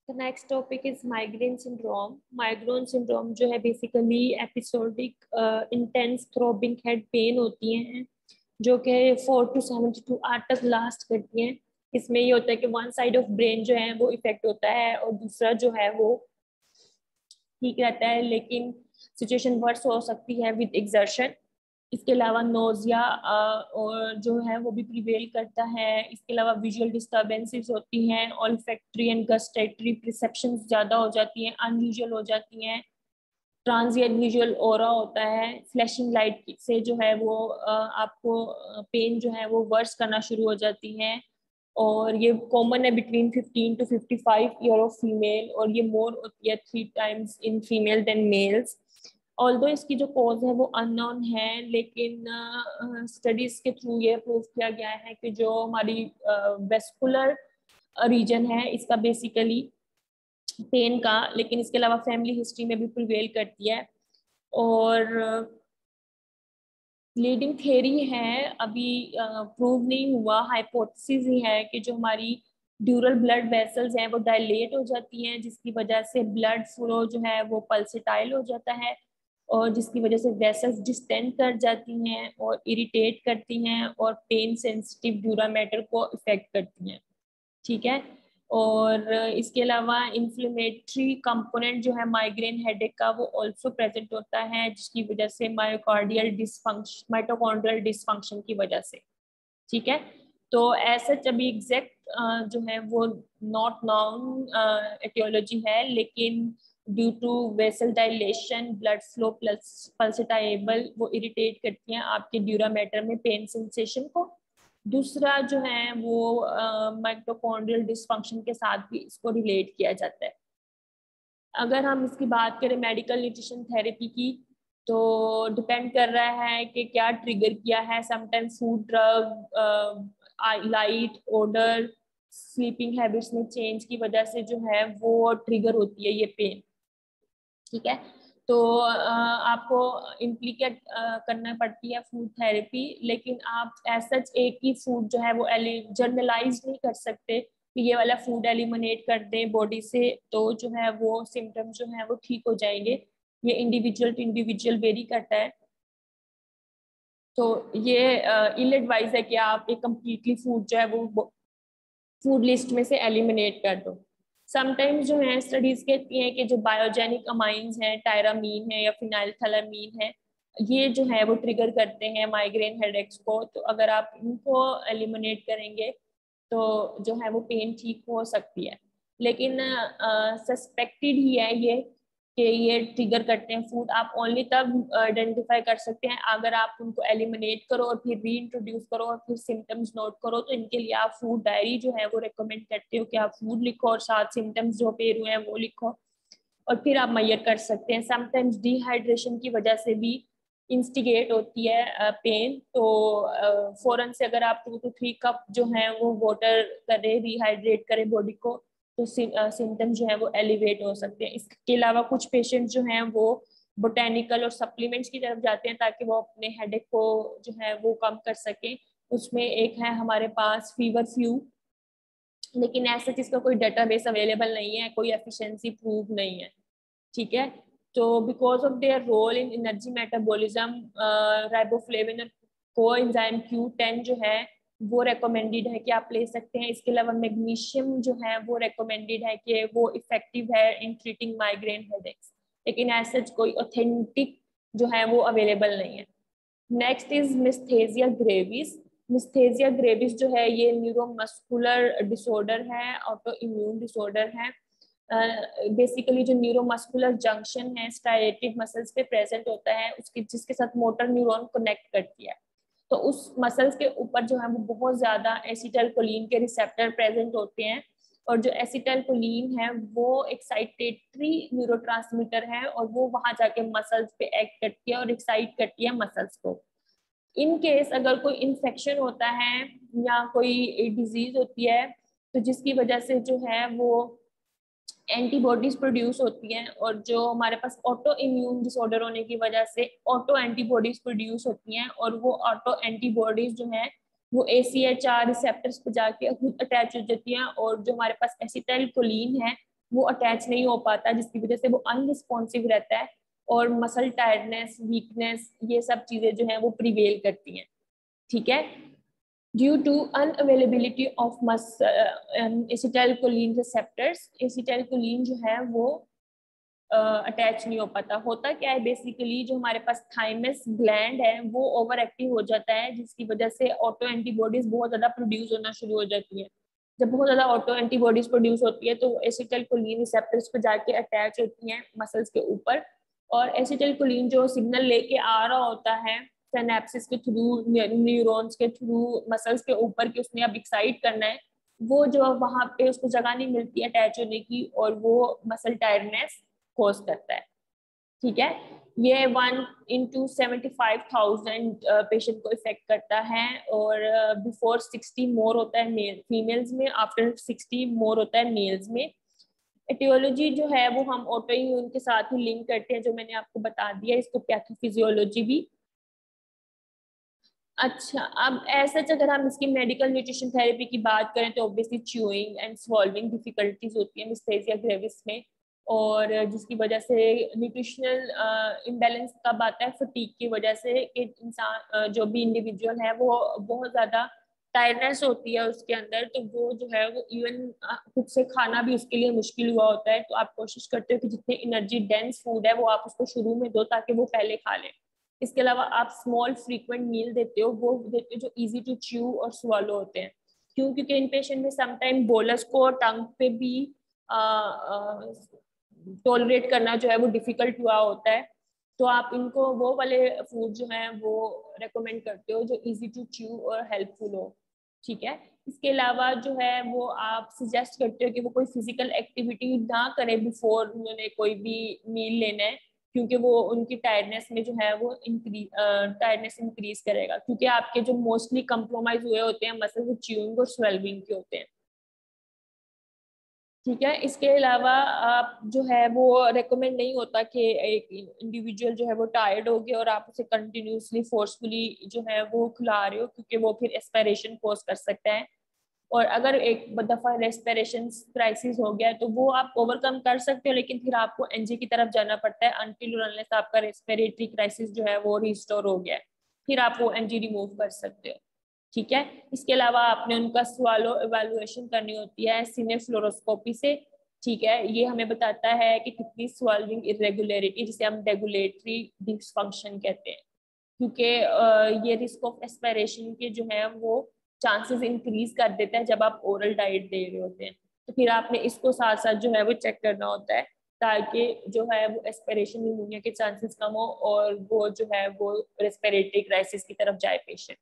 The next topic is migraine syndrome. Migraine syndrome जो है basically episodic intense throbbing head pen होती हैं जो कि 4 to 72 आवर तक लास्ट करती हैं। इसमें ये होता है कि वन साइड ऑफ ब्रेन जो है वो इफेक्ट होता है और दूसरा जो है वो ठीक रहता है, लेकिन सिचुएशन वर्स हो सकती है विद एक्सर्शन। इसके अलावा नोजिया और जो है वो भी प्रिवेल करता है। इसके अलावा विजुअल डिस्टर्बेंसेस होती हैं, ऑल्फैक्टरी एंड गस्टेटरी परसेप्शन ज़्यादा हो जाती हैं, अनयूजुअल हो जाती हैं, ट्रांजिएंट विजुअल ऑरा होता है। फ्लैशिंग लाइट से जो है वो आपको पेन जो है वो वर्स करना शुरू हो जाती हैं और ये कॉमन है between 15 to 55 year of female और ये मोर होती है 3 times in female than males. Although इसकी जो कॉज है वो अननोन है, लेकिन स्टडीज के थ्रू ये प्रूव किया गया है कि जो हमारी वेस्कुलर रीजन है इसका बेसिकली पेन का, लेकिन इसके अलावा फैमिली हिस्ट्री में भी प्रिवेल करती है। और लीडिंग थ्योरी है, अभी प्रूव नहीं हुआ, हाइपोथेसिस ही है कि जो हमारी ड्यूरल ब्लड वेसल्स हैं वो डायलेट हो जाती हैं, जिसकी वजह से ब्लड फ्लो जो है वो पल्सेटाइल हो जाता है और जिसकी वजह से वेसल्स डिस्टेंड कर जाती हैं और इरिटेट करती हैं और पेन सेंसिटिव ड्यूरा मैटर को इफेक्ट करती हैं। ठीक है। और इसके अलावा इन्फ्लेमेटरी कंपोनेंट जो है माइग्रेन हेडेक का वो ऑल्सो प्रेजेंट होता है, जिसकी वजह से मायोकार्डियल डिसफंक्शन, माइटोकॉन्ड्रियल डिसफंक्शन की वजह से। ठीक है। तो ऐसा अभी एग्जैक्ट जो है वो नॉट नॉन एटियोलॉजी है, लेकिन due to vessel dilation blood flow plus pulsatile वो इरिटेट करती हैं आपके ड्यूरा मैटर में पेन सेंसेशन को। दूसरा जो है वो माइटोकॉन्ड्रियल डिसफंक्शन के साथ भी इसको रिलेट किया जाता है। अगर हम इसकी बात करें मेडिकल न्यूट्रिशन थेरेपी की, तो डिपेंड कर रहा है कि क्या ट्रिगर किया है। Sometimes food, drug, light, odour, sleeping habits में चेंज की वजह से जो है वो ट्रिगर होती है ये पेन। ठीक है। तो आपको इम्प्लीकेट करना पड़ती है फूड थेरेपी, लेकिन आप ऐसा एक ही फूड जो है वो जनरलाइज नहीं कर सकते कि ये वाला फूड एलिमिनेट कर दें बॉडी से तो जो है वो सिम्टम जो है वो ठीक हो जाएंगे। ये इंडिविजुअल टू इंडिविजुअल वेरी करता है। तो ये इल एडवाइस है कि आप एक कम्प्लीटली फूड जो है वो फूड लिस्ट में से एलिमिनेट कर दो। समटाइम्स जो है स्टडीज कहती हैं कि जो बायोजेनिक अमाइंस हैं, टायरामीन है या फिनाइलथैलामीन है, ये जो है वो ट्रिगर करते हैं माइग्रेन हेडेक्स को। तो अगर आप इनको एलिमिनेट करेंगे तो जो है वो पेन ठीक हो सकती है। लेकिन सस्पेक्टेड ही है ये कि ये ट्रिगर करते हैं फूड। आप ओनली तब आइडेंटिफाई कर सकते हैं अगर आप उनको एलिमिनेट करो और फिर री इंट्रोड्यूस करो और फिर सिम्टम्स नोट करो। तो इनके लिए आप फूड डायरी जो है वो रिकमेंड करते हो कि आप फूड लिखो और साथ सिम्टम्स जो पेर हुए हैं वो लिखो और फिर आप मैयर कर सकते हैं। समटाइम्स डिहाइड्रेशन की वजह से भी इंस्टिगेट होती है पेन, तो फौरन से अगर आप 2 to 3 कप जो है वो वाटर करें, रिहाइड्रेट करें बॉडी को, तो सिम्टम जो है वो एलिवेट हो सकते हैं। इसके अलावा कुछ पेशेंट जो हैं वो बोटेनिकल और सप्लीमेंट्स की तरफ जाते हैं ताकि वो अपने हेडेक को जो है वो कम कर सकें। उसमें एक है हमारे पास फीवर फ्लू, लेकिन ऐसा जिसका कोई डेटाबेस अवेलेबल नहीं है, कोई एफिशिएंसी प्रूव नहीं है। ठीक है। तो because of their role in energy metabolism, riboflavin और कोएंजाइम Q10 जो है वो रेकमेंडेड है कि आप ले सकते हैं। इसके अलावा मैग्नीशियम जो है वो रेकमेंडेड है कि वो इफेक्टिव है इन ट्रीटिंग माइग्रेन हेडेक्स, लेकिन ऐसा कोई ऑथेंटिक जो है वो अवेलेबल नहीं है। Next is myasthenia gravis. Myasthenia gravis जो है ये न्यूरोमस्कुलर डिसऑर्डर है, ऑटो इम्यून डिसऑर्डर है। बेसिकली जो न्यूरोमस्कुलर जंक्शन है स्ट्राइएटेड मसल्स पे प्रेजेंट होता है, उसके जिसके साथ मोटर न्यूरॉन कनेक्ट करती है। तो उस मसल्स के ऊपर जो है वो बहुत ज्यादा एसिटाइलकोलिन के रिसेप्टर प्रेजेंट होते हैं और जो एसिटाइलकोलिन है वो एक्साइटेटरी न्यूरोट्रांसमीटर है और वो वहां जाके मसल्स पे एक्ट करती है और एक्साइट करती है मसल्स को। इन केस अगर कोई इन्फेक्शन होता है या कोई डिजीज होती है तो जिसकी वजह से जो है वो एंटीबॉडीज प्रोड्यूस होती हैं और जो हमारे पास ऑटो इम्यून डिसऑर्डर होने की वजह से ऑटो एंटीबॉडीज प्रोड्यूस होती हैं और वो ऑटो एंटीबॉडीज जो है वो AChR रिसेप्टर्स पे जाके खुद अटैच हो जाती हैं और जो हमारे पास एसिटाइलकोलिन है वो अटैच नहीं हो पाता, जिसकी वजह से वो अनरिस्पॉन्सिव रहता है और मसल टायर्डनेस, वीकनेस, ये सब चीजें जो है वो प्रिवेल करती हैं। ठीक है, due to unavailability of acetylcholine receptors, acetylcholine जो है वो अटैच नहीं हो पाता। होता क्या है बेसिकली, जो हमारे पास थाइमस ग्लैंड है वो ओवर एक्टिव हो जाता है, जिसकी वजह से ऑटो एंटीबॉडीज बहुत ज्यादा प्रोड्यूस होना शुरू हो जाती है। जब बहुत ज्यादा ऑटो एंटीबॉडीज प्रोड्यूस होती है तो एसिटाइलकोलिन रिसेप्टर्स पे जाके अटैच होती हैं मसल्स के ऊपर, और एसिटाइलकोलिन जो सिग्नल लेके आ रहा होता है सिनेप्सिस के थ्रू, न्यूरॉन्स के थ्रू मसल्स के ऊपर कि उसने अब एक्साइट करना है, वो जो वहां पे उसको जगह नहीं मिलती अटैच होने की, और वो मसल टायर्डनेस कॉज करता है। ठीक है, ये 1 × 75,000 पेशेंट को इफेक्ट करता है, और बिफोर 60 मोर होता है मेल फीमेल्स में, आफ्टर 60 मोर होता है मेल्स में। एटियोलॉजी जो है वो हम ऑटो इम्यून के साथ ही लिंक करते हैं, जो मैंने आपको बता दिया, इसको पैथोफिजियोलॉजी भी। अच्छा, अब ऐसा अगर हम इसकी मेडिकल न्यूट्रिशन थेरेपी की बात करें तो ऑब्वियसली च्यूइंग एंड स्वॉल्विंग डिफिकल्टीज होती है मिस्थेसिया ग्रेविस में, और जिसकी वजह से न्यूट्रिशनल इम्बैलेंस कब आता है, फटीग की वजह से कि इंसान जो भी इंडिविजुअल है वो बहुत ज़्यादा टायर्डनेस होती है उसके अंदर, तो वो जो है वो इवन खुद से खाना भी उसके लिए मुश्किल हुआ होता है। तो आप कोशिश करते हो कि जितने एनर्जी डेंस फूड है वो आप उसको शुरू में दो ताकि वो पहले खा लें। इसके अलावा आप स्मॉल फ्रीक्वेंट मील देते हो, वो देते हो जो इजी टू च्यू और swallow होते हैं। क्यों? क्योंकि इन पेशेंट में समटाइम बोलस को टंग पे भी टॉलरेट करना जो है वो डिफिकल्ट हुआ होता है, तो आप इनको वो वाले फूड जो है वो रेकमेंड करते हो जो इजी टू च्यू और हेल्पफुल हो। ठीक है, इसके अलावा जो है वो आप सजेस्ट करते हो कि वो कोई फिजिकल एक्टिविटी ना करें बिफोर उन्होंने कोई भी मील लेना है, क्योंकि वो उनकी टायर्डनेस में जो है वो टायर्डनेस इंक्रीज करेगा, क्योंकि आपके जो मोस्टली कंप्रोमाइज हुए होते हैं मसल वो च्यूइंग और स्वेल्विंग के होते हैं। ठीक है, इसके अलावा आप जो है वो रेकमेंड नहीं होता कि एक इंडिविजुअल जो है वो टायर्ड हो गया और आप उसे कंटिन्यूसली फोर्सफुली जो है वो खिला रहे हो, क्योंकि वो फिर एस्पिरेशन कॉज कर सकता है, और अगर एक दफा रेस्पिरेशन क्राइसिस हो गया है तो वो आप ओवरकम कर सकते हो, लेकिन फिर आपको एनजी की तरफ जाना पड़ता है अनटिल और अनलेस आपका रेस्पिरेटरी क्राइसिस जो है वो रिस्टोर हो गया है, फिर आप वो एनजी रिमूव कर सकते हो। ठीक है, इसके अलावा आपने उनका स्वालो इवेलुएशन करनी होती है सीने फ्लोरोस्कोपी से। ठीक है, ये हमें बताता है कि कितनी स्वाल्विंग इरेगुलरिटी, जिसे हम रेगुलेटरी डिसफंक्शन कहते हैं, क्योंकि ये रिस्क ऑफ एस्पिरेशन के जो है वो चांसेस इंक्रीज कर देता है जब आप ओरल डाइट दे रहे होते हैं। तो फिर आपने इसको साथ साथ जो है वो चेक करना होता है, ताकि जो है वो एस्पिरेशन निमोनिया के चांसेस कम हो और वो जो है वो रेस्पिरेटरी क्राइसिस की तरफ जाए पेशेंट।